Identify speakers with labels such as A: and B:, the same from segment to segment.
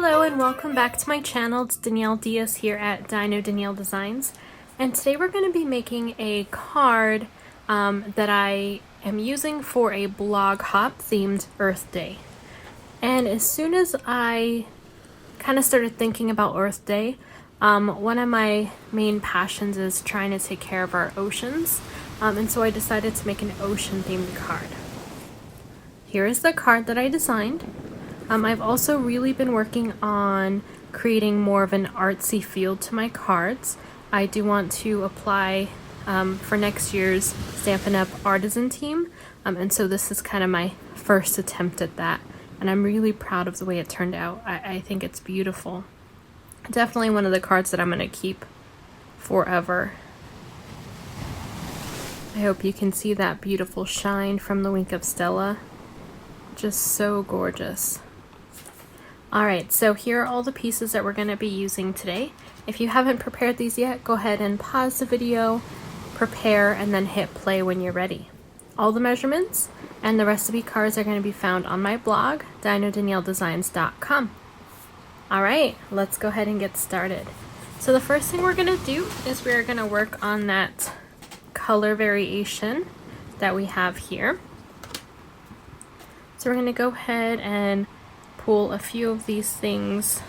A: Hello and welcome back to my channel. It's Danielle Diaz here at Dino Danielle Designs, and today we're going to be making a card that I am using for a blog hop themed Earth Day. And as soon as I kind of started thinking about Earth Day, one of my main passions is trying to take care of our oceans, and so I decided to make an ocean themed card. Here is the card that I designed. I've also really been working on creating more of an artsy feel to my cards. I do want to apply for next year's Stampin' Up! Artisan team, and so this is kind of my first attempt at that, and I'm really proud of the way it turned out. I think it's beautiful. Definitely one of the cards that I'm going to keep forever. I hope you can see that beautiful shine from the Wink of Stella. Just so gorgeous. Alright, so here are all the pieces that we're going to be using today. If you haven't prepared these yet, go ahead and pause the video, prepare, and then hit play when you're ready. All the measurements and the recipe cards are going to be found on my blog, dinodanielledesigns.com. Alright, let's go ahead and get started. So the first thing we're going to do is we're going to work on that color variation that we have here. So we're going to go ahead and pull a few of these things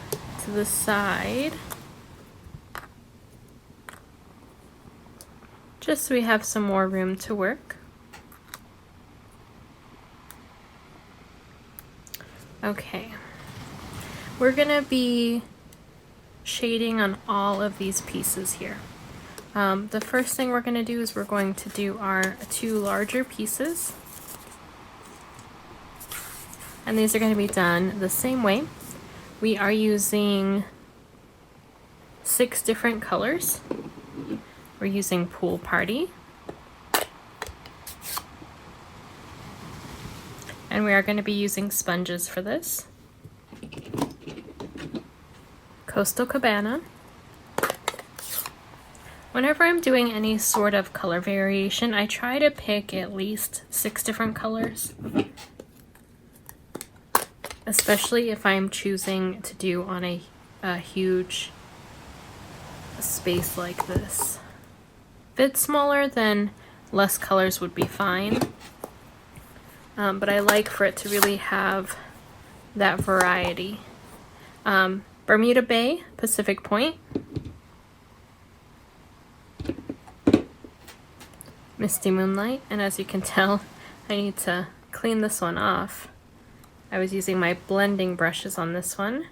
A: to the side, just so we have some more room to work. Okay, we're gonna be shading on all of these pieces here. The first thing we're gonna do is we're going to do our two larger pieces. And these are going to be done the same way. We are using 6 different colors. We're using Pool Party. And we are going to be using sponges for this. Coastal Cabana. Whenever I'm doing any sort of color variation, I try to pick at least 6 different colors. Especially if I'm choosing to do on a huge space like this. If it's smaller, then less colors would be fine. But I like for it to really have that variety. Bermuda Bay, Pacific Point. Misty Moonlight, and as you can tell, I need to clean this one off. I was using my blending brushes on this one.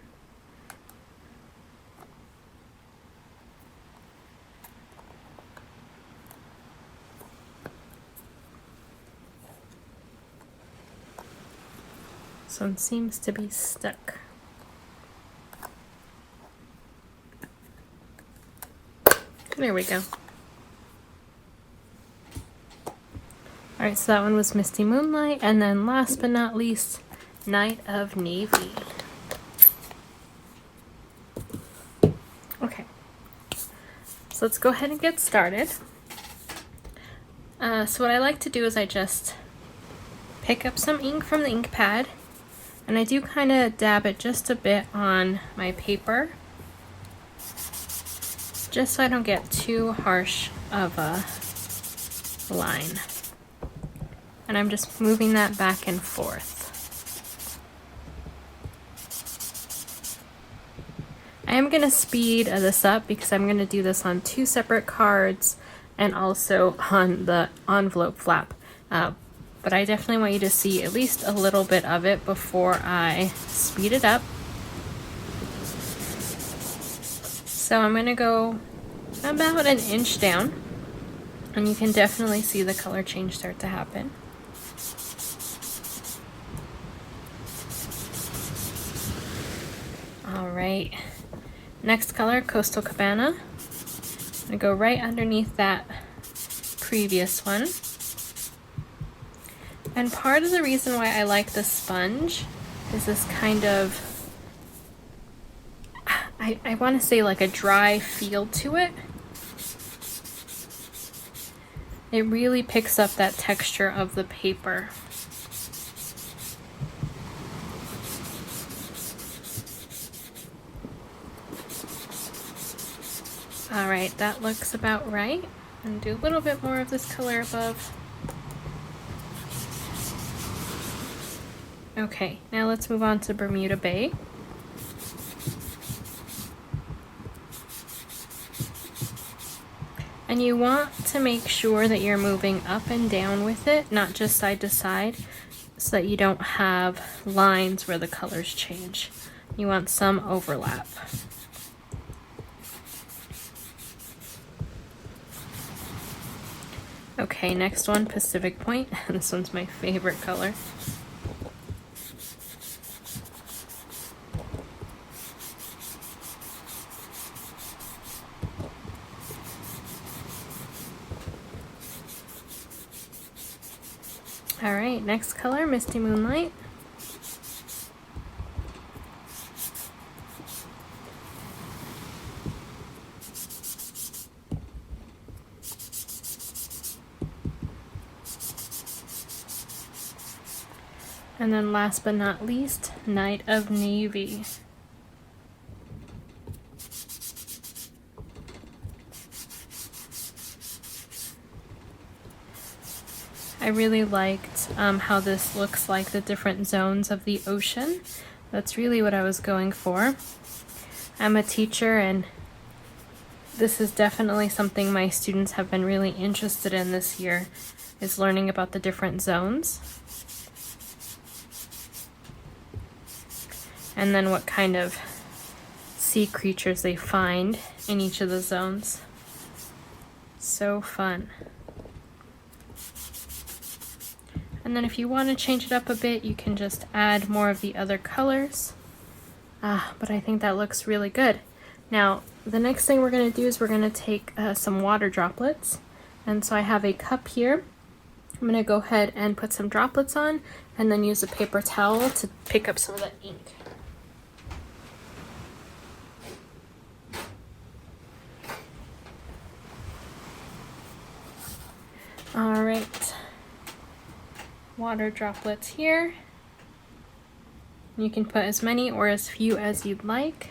A: This one seems to be stuck. There we go. Alright, so that one was Misty Moonlight, and then last but not least, Night of Navy. Okay, so let's go ahead and get started. So what I like to do is I just pick up some ink from the ink pad, and I do kind of dab it just a bit on my paper, just so I don't get too harsh of a line. And I'm just moving that back and forth. I am going to speed this up because I'm going to do this on 2 separate cards and also on the envelope flap. But I definitely want you to see at least a little bit of it before I speed it up. So I'm going to go about an inch down, and you can definitely see the color change start to happen. Alright. Next color, Coastal Cabana. I'm going to go right underneath that previous one. And part of the reason why I like the sponge is this kind of, I want to say like a dry feel to it. It really picks up that texture of the paper. Alright, that looks about right. And do a little bit more of this color above. Okay, now let's move on to Bermuda Bay. And you want to make sure that you're moving up and down with it, not just side to side, so that you don't have lines where the colors change. You want some overlap. Okay, next one, Pacific Point. This one's my favorite color. Alright, next color, Misty Moonlight. And then last but not least, Night of Navy. I really liked how this looks like the different zones of the ocean. That's really what I was going for. I'm a teacher, and this is definitely something my students have been really interested in this year, is learning about the different zones. And then what kind of sea creatures they find in each of the zones. So fun. And then if you want to change it up a bit, you can just add more of the other colors. But I think that looks really good. Now, the next thing we're going to do is we're going to take some water droplets. And so I have a cup here. I'm going to go ahead and put some droplets on, and then use a paper towel to pick up some of that ink. Alright, water droplets here. You can put as many or as few as you'd like.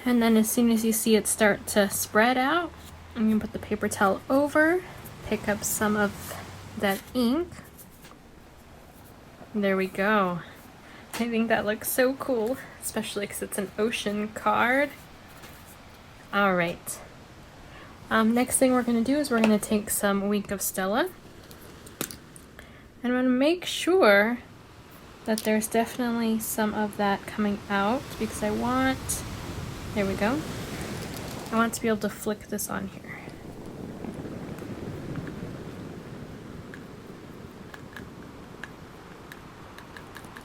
A: And then as soon as you see it start to spread out, you can put the paper towel over, pick up some of that ink. There we go. I think that looks so cool, especially because it's an ocean card. Alright. Next thing we're going to do is we're going to take some Wink of Stella. And I'm going to make sure that there's definitely some of that coming out, because I want, there we go, I want to be able to flick this on here.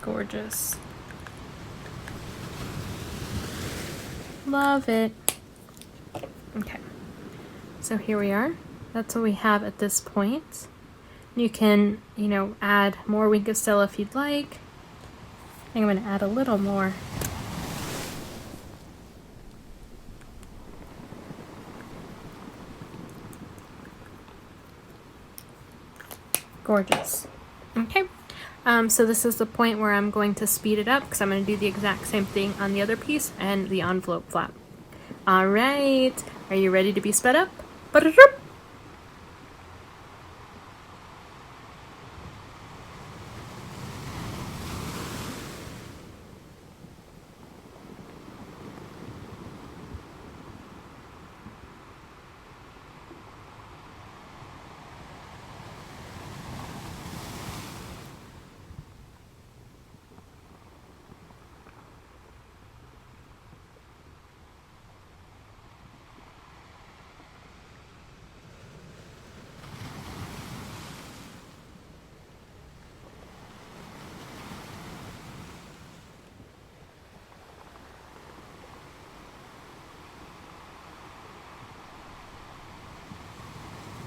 A: Gorgeous. Love it. Okay, so here we are. That's what we have at this point. You can, add more Wink of Stella if you'd like. I think I'm going to add a little more. Gorgeous. Okay, so this is the point where I'm going to speed it up, because I'm going to do the exact same thing on the other piece and the envelope flap. Alright, are you ready to be sped up?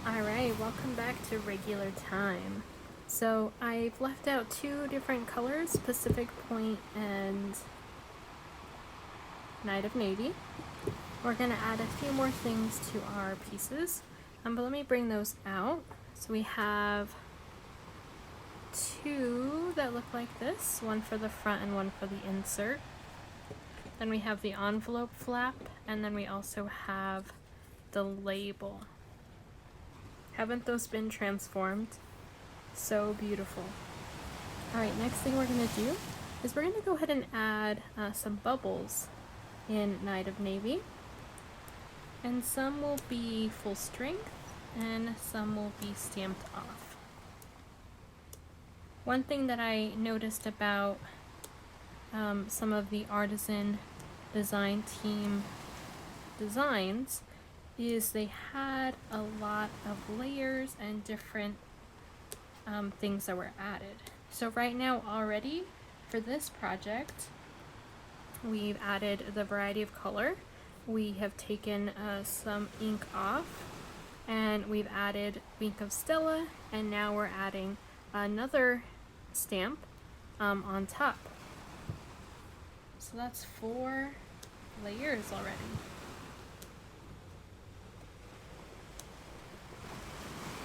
A: Alright, welcome back to regular time. So I've left out two different colors, Pacific Point and Night of Navy. We're going to add a few more things to our pieces, but let me bring those out. So we have two that look like this, one for the front and one for the insert. Then we have the envelope flap, and then we also have the label. Haven't those been transformed? So beautiful. Alright, next thing we're going to do is we're going to go ahead and add some bubbles in Night of Navy. And some will be full strength, and some will be stamped off. One thing that I noticed about some of the artisan design team designs is they had a lot of layers and different things that were added. So right now already for this project, we've added the variety of color. We have taken some ink off, and we've added Wink of Stella, and now we're adding another stamp on top. So that's 4 layers already.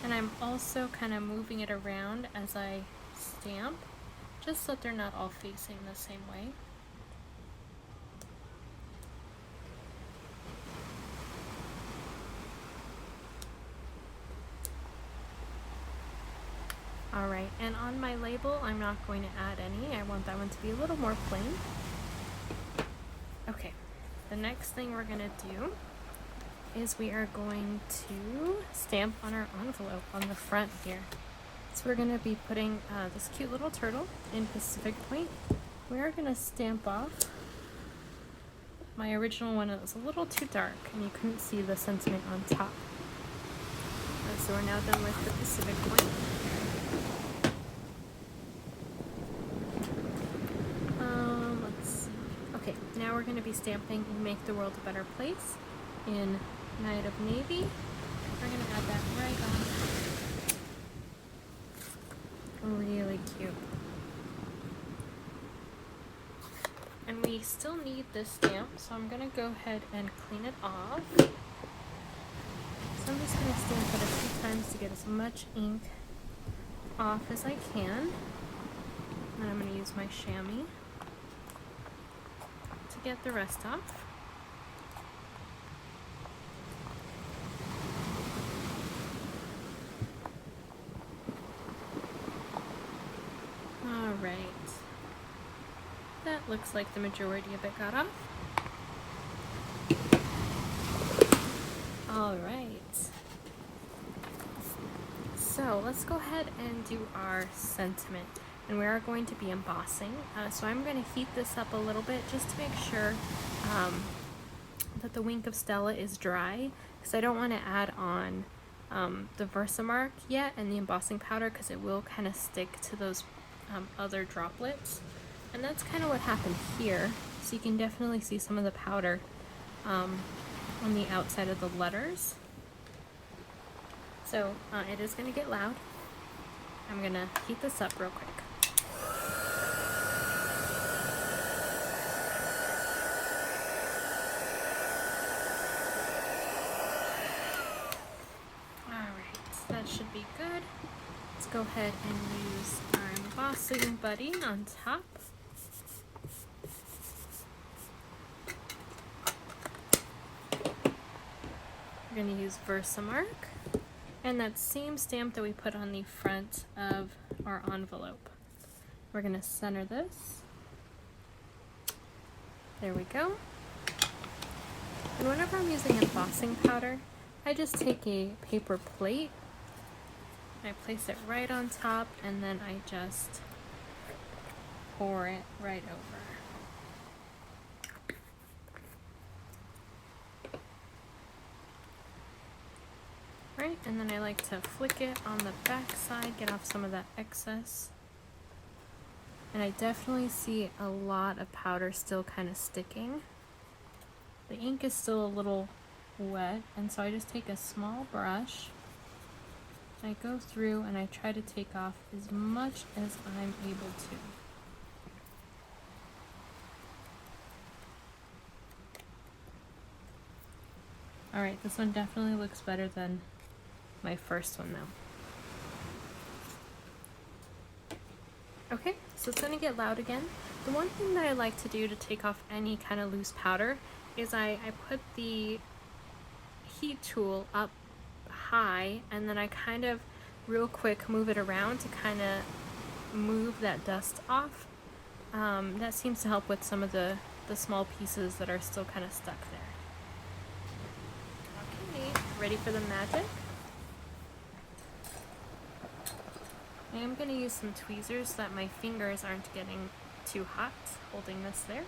A: And I'm also kind of moving it around as I stamp, just so that they're not all facing the same way. Alright, and on my label, I'm not going to add any. I want that one to be a little more plain. Okay, the next thing we're going to do is we are going to stamp on our envelope on the front here. So we're going to be putting this cute little turtle in Pacific Point. We are going to stamp off my original one. It was a little too dark and you couldn't see the sentiment on top. So we're now done with the Pacific Point. Okay, now we're going to be stamping and Make the World a Better Place in Night of Navy. We're going to add that right on. Really cute. And we still need this stamp, so I'm going to go ahead and clean it off. So I'm just going to stamp it a few times to get as much ink off as I can. And I'm going to use my chamois to get the rest off. Alright. That looks like the majority of it got off. Alright. So let's go ahead and do our sentiment. And we are going to be embossing. So I'm going to heat this up a little bit just to make sure that the Wink of Stella is dry, because I don't want to add on the Versamark yet and the embossing powder, because it will kind of stick to those other droplets. And that's kind of what happened here. So you can definitely see some of the powder on the outside of the letters. So it is going to get loud. I'm going to heat this up real quick. That should be good. Let's go ahead and use our embossing buddy on top. We're going to use Versamark and that same stamp that we put on the front of our envelope. We're going to center this. There we go. And whenever I'm using embossing powder, I just take a paper plate, I place it right on top, and then I just pour it right over. Right, and then I like to flick it on the back side, get off some of that excess. And I definitely see a lot of powder still kind of sticking. The ink is still a little wet, and so I just take a small brush, I go through and I try to take off as much as I'm able to. Alright, this one definitely looks better than my first one though. Okay, so it's going to get loud again. The one thing that I like to do to take off any kind of loose powder is I put the heat tool up high and then I kind of real quick move it around to kind of move that dust off. That seems to help with some of the small pieces that are still kind of stuck there. Okay, ready for the magic? I am going to use some tweezers so that my fingers aren't getting too hot holding this there.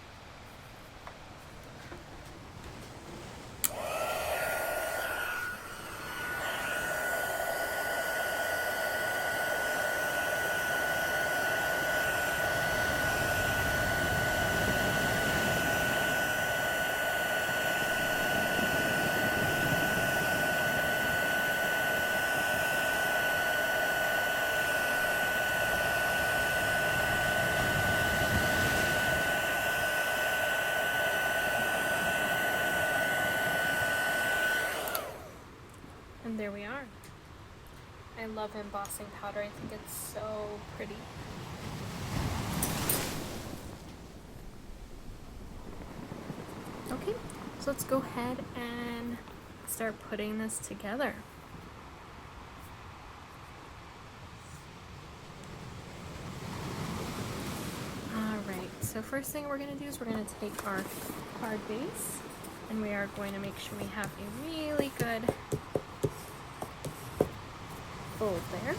A: And there we are. I love embossing powder. I think it's so pretty. Okay, so let's go ahead and start putting this together. Alright, so first thing we're going to do is we're going to take our card base and we are going to make sure we have a really good fold there.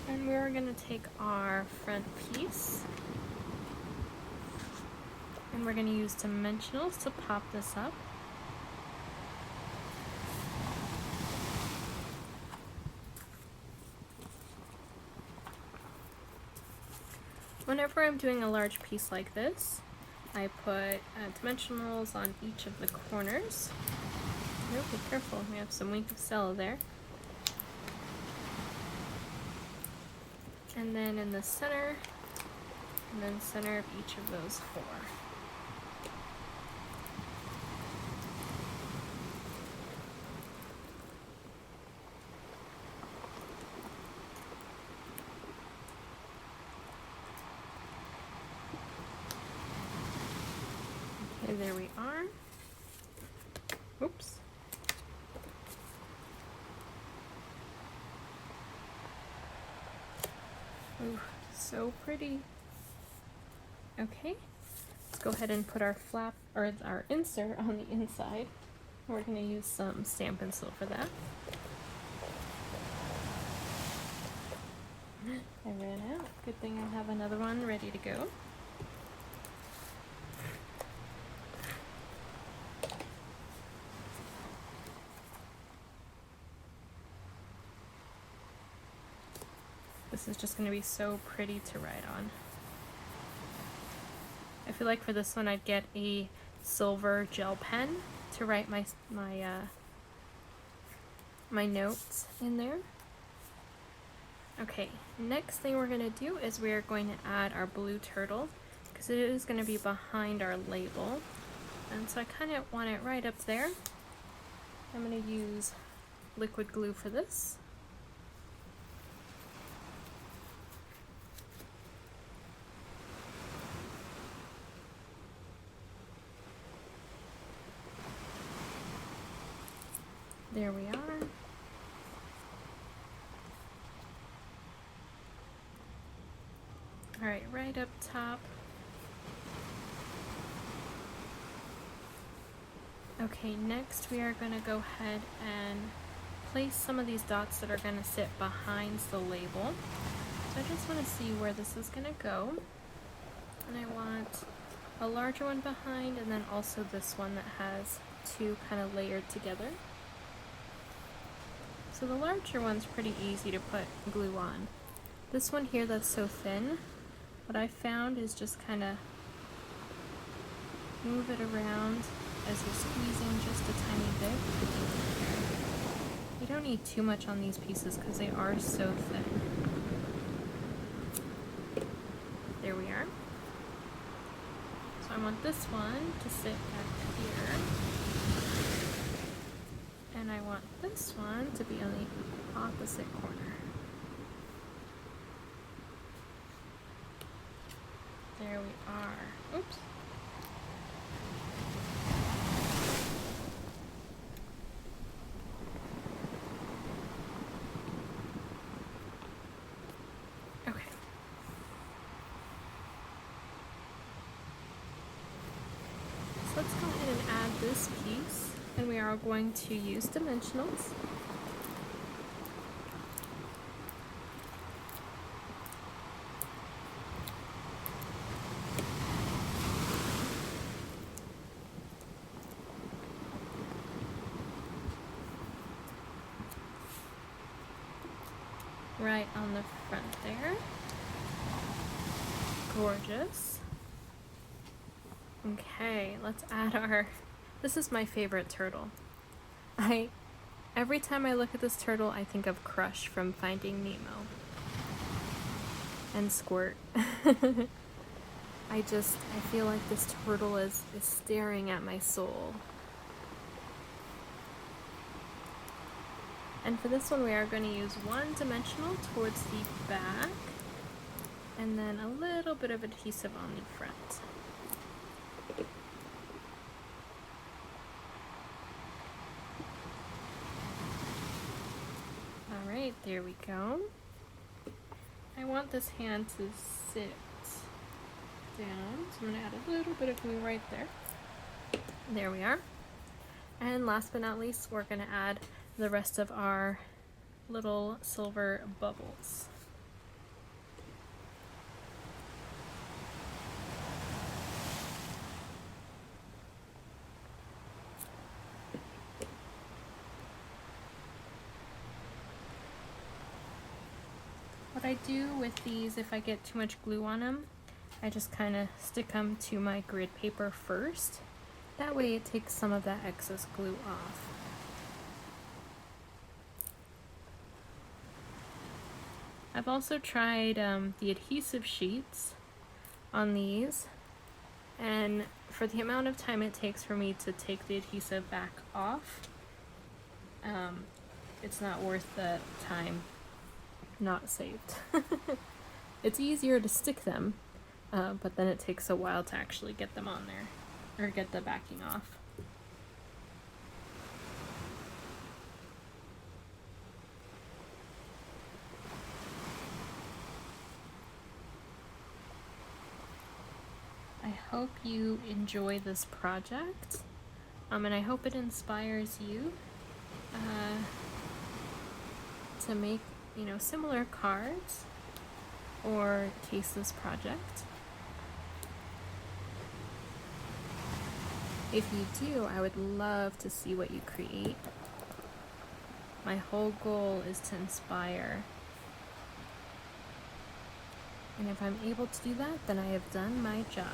A: And we're going to take our front piece and we're going to use dimensionals to pop this up. Whenever I'm doing a large piece like this, I put dimensionals on each of the corners. Oh, be careful, we have some weak cell there. And then in the center, and then center of each of those four. Okay, there we are. Oops. Ooh, so pretty. Okay, let's go ahead and put our flap, or our insert, on the inside. We're going to use some stamp pencil for that. I ran out. Good thing I have another one ready to go. This is just going to be so pretty to write on. I feel like for this one I'd get a silver gel pen to write my notes in there. Okay, next thing we're going to do is we're going to add our blue turtle because it is going to be behind our label. And so I kind of want it right up there. I'm going to use liquid glue for this. There we are. Alright, right up top. Okay, next we are going to go ahead and place some of these dots that are going to sit behind the label. So I just want to see where this is going to go. And I want a larger one behind and then also this one that has two kind of layered together. So the larger one's pretty easy to put glue on. This one here that's so thin, what I found is just kind of move it around as you're squeezing just a tiny bit. You don't need too much on these pieces because they are so thin. There we are. So I want this one to sit back here. And I want this one to be on the opposite corner. There we are. Oops. Okay. So let's go ahead and add this piece, and we are going to use dimensionals. Right on the front there. Gorgeous. Okay, let's add our... This is my favorite turtle. Every time I look at this turtle, I think of Crush from Finding Nemo. And Squirt. I feel like this turtle is staring at my soul. And for this one, we are going to use one dimensional towards the back, and then a little bit of adhesive on the front. Alright, there we go. I want this hand to sit down, so I'm going to add a little bit of glue right there. There we are. And last but not least, we're going to add the rest of our little silver bubbles. What I do with these, if I get too much glue on them, I just kind of stick them to my grid paper first. That way it takes some of that excess glue off. I've also tried the adhesive sheets on these, and for the amount of time it takes for me to take the adhesive back off, it's not worth the time not saved. It's easier to stick them, but then it takes a while to actually get them on there, or get the backing off. I hope you enjoy this project, and I hope it inspires you to make, similar cards or case this project. If you do, I would love to see what you create. My whole goal is to inspire. And if I'm able to do that, then I have done my job.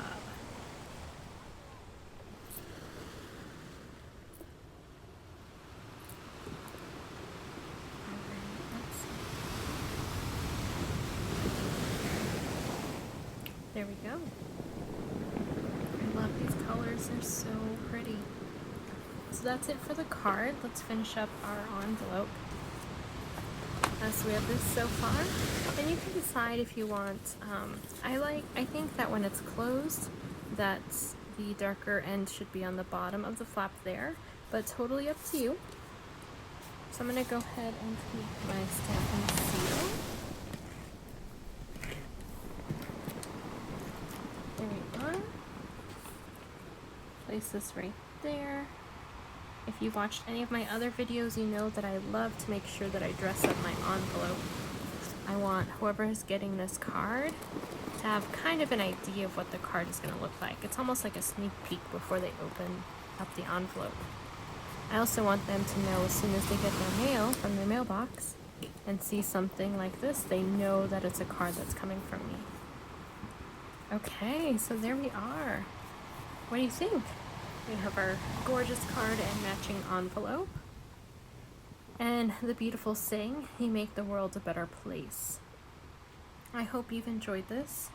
A: There we go. I love these colors, they're so pretty. So that's it for the card. Let's finish up our envelope. So we have this so far, and you can decide if you want, I think that when it's closed, that the darker end should be on the bottom of the flap there, but totally up to you. So I'm going to go ahead and take my stamp and seal. There we are. Place this right there. If you've watched any of my other videos, you know that I love to make sure that I dress up my envelope. I want whoever is getting this card to have kind of an idea of what the card is going to look like. It's almost like a sneak peek before they open up the envelope. I also want them to know as soon as they get their mail from their mailbox and see something like this, they know that it's a card that's coming from me. Okay, so there we are. What do you think? We have our gorgeous card and matching envelope. And the beautiful saying, you make the world a better place. I hope you've enjoyed this.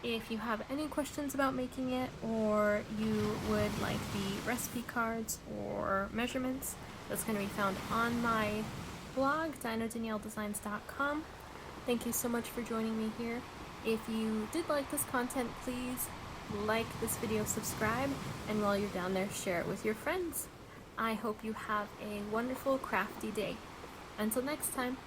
A: If you have any questions about making it, or you would like the recipe cards or measurements, that's going to be found on my blog, dinodanielledesigns.com. Thank you so much for joining me here, If you did like this content, please like this video, subscribe, and while you're down there, share it with your friends. I hope you have a wonderful crafty day. Until next time.